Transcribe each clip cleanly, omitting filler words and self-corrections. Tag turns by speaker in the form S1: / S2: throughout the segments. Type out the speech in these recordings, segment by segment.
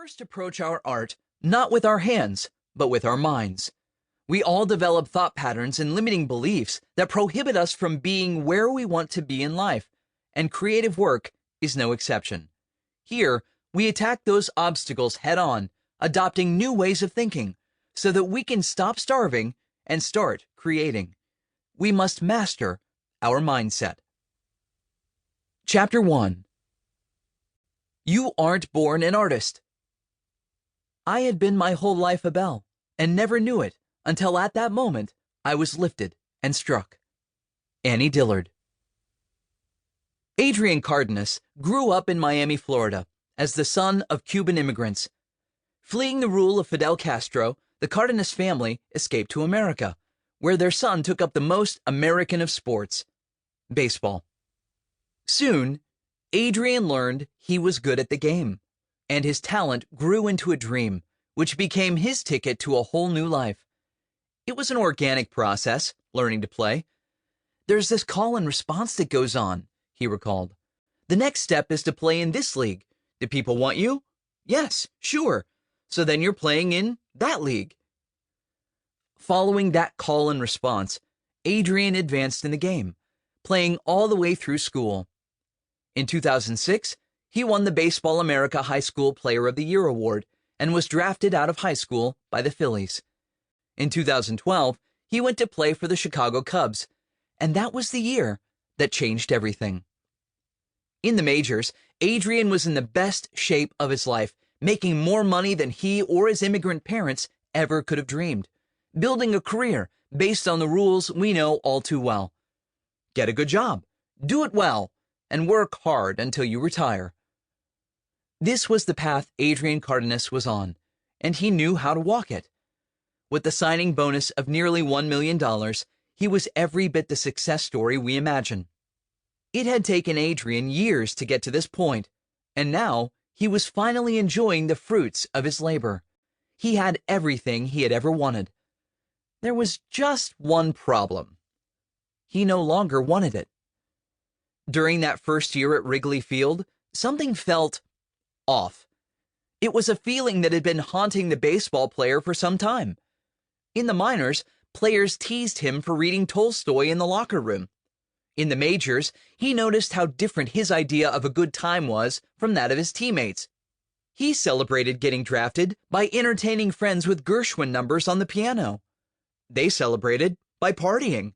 S1: first approach our art not with our hands, but with our minds. We all develop thought patterns and limiting beliefs that prohibit us from being where we want to be in life, and creative work is no exception. Here, we attack those obstacles head-on, adopting new ways of thinking, so that we can stop starving and start creating. We must master our mindset. Chapter 1. You aren't born an artist. I had been my whole life a belle, and never knew it until at that moment I was lifted and struck. Annie Dillard. Adrian Cardenas grew up in Miami, Florida, as the son of Cuban immigrants. Fleeing the rule of Fidel Castro, the Cardenas family escaped to America, where their son took up the most American of sports, baseball. Soon, Adrian learned he was good at the game, and his talent grew into a dream, which became his ticket to a whole new life. It was an organic process, learning to play. There's this call and response that goes on, he recalled. The next step is to play in this league. Do people want you? Yes, sure. So then you're playing in that league. Following that call and response, Adrian advanced in the game, playing all the way through school. In 2006, he won the Baseball America High School Player of the Year award and was drafted out of high school by the Phillies. In 2012, he went to play for the Chicago Cubs, and that was the year that changed everything. In the majors, Adrian was in the best shape of his life, making more money than he or his immigrant parents ever could have dreamed, building a career based on the rules we know all too well. Get a good job, do it well, and work hard until you retire. This was the path Adrian Cardenas was on, and he knew how to walk it. With the signing bonus of nearly $1 million, he was every bit the success story we imagine. It had taken Adrian years to get to this point, and now he was finally enjoying the fruits of his labor. He had everything he had ever wanted. There was just one problem. He no longer wanted it. During that first year at Wrigley Field, something felt off. It was a feeling that had been haunting the baseball player for some time. In the minors, players teased him for reading Tolstoy in the locker room. In the majors, he noticed how different his idea of a good time was from that of his teammates. He celebrated getting drafted by entertaining friends with Gershwin numbers on the piano. They celebrated by partying.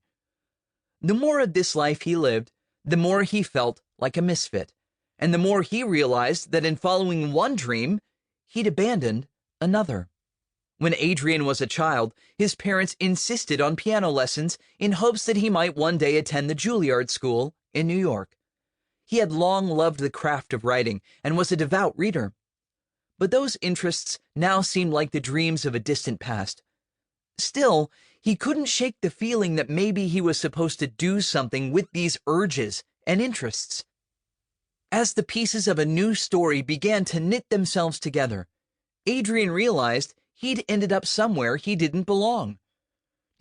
S1: The more of this life he lived, the more he felt like a misfit, and the more he realized that in following one dream, he'd abandoned another. When Adrian was a child, his parents insisted on piano lessons in hopes that he might one day attend the Juilliard School in New York. He had long loved the craft of writing and was a devout reader. But those interests now seemed like the dreams of a distant past. Still, he couldn't shake the feeling that maybe he was supposed to do something with these urges and interests. As the pieces of a new story began to knit themselves together, Adrian realized he'd ended up somewhere he didn't belong.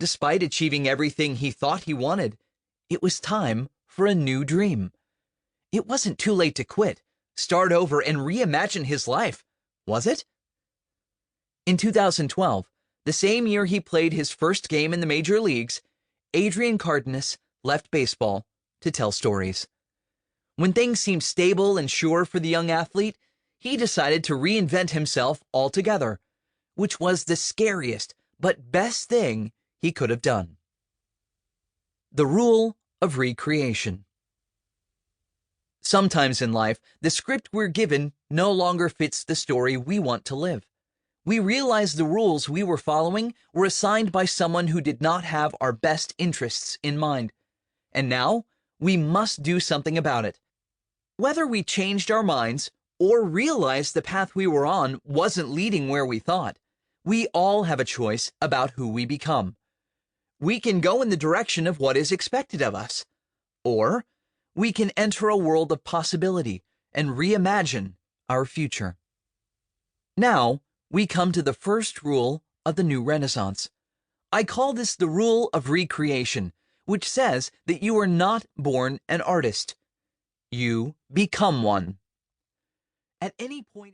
S1: Despite achieving everything he thought he wanted, it was time for a new dream. It wasn't too late to quit, start over, and reimagine his life, was it? In 2012, the same year he played his first game in the major leagues, Adrian Cardenas left baseball to tell stories. When things seemed stable and sure for the young athlete, he decided to reinvent himself altogether, which was the scariest but best thing he could have done. The rule of recreation. Sometimes in life, the script we're given no longer fits the story we want to live. We realize the rules we were following were assigned by someone who did not have our best interests in mind. And now, we must do something about it. Whether we changed our minds or realized the path we were on wasn't leading where we thought, we all have a choice about who we become. We can go in the direction of what is expected of us, or we can enter a world of possibility and reimagine our future. Now, we come to the first rule of the new Renaissance. I call this the rule of recreation, which says that you are not born an artist. You become one. At any point